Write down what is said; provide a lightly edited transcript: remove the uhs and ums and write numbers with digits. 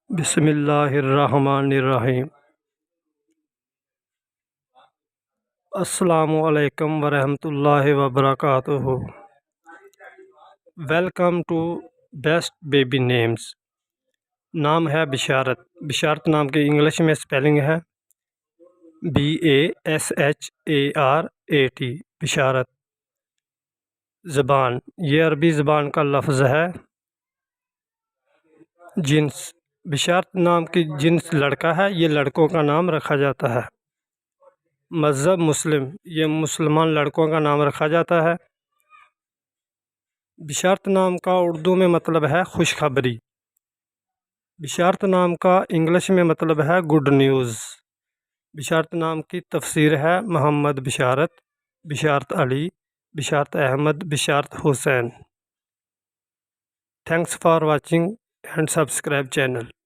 بسم اللہ الرحمن الرحیم۔ السلام علیکم ورحمۃ اللہ وبرکاتہ۔ Welcome to best baby names. نام ہے بشارت۔ بشارت نام کی انگلش میں اسپیلنگ ہے BASHARAT، بشارت۔ زبان، یہ عربی زبان کا لفظ ہے۔ جنس، بشارت نام کی جنس لڑکا ہے، یہ لڑکوں کا نام رکھا جاتا ہے۔ مذہب مسلم، یہ مسلمان لڑکوں کا نام رکھا جاتا ہے۔ بشارت نام کا اردو میں مطلب ہے خوشخبری۔ بشارت نام کا انگلش میں مطلب ہے گڈ نیوز۔ بشارت نام کی تفسیر ہے محمد بشارت، بشارت علی، بشارت احمد، بشارت حسین۔ Thanks for watching and subscribe channel.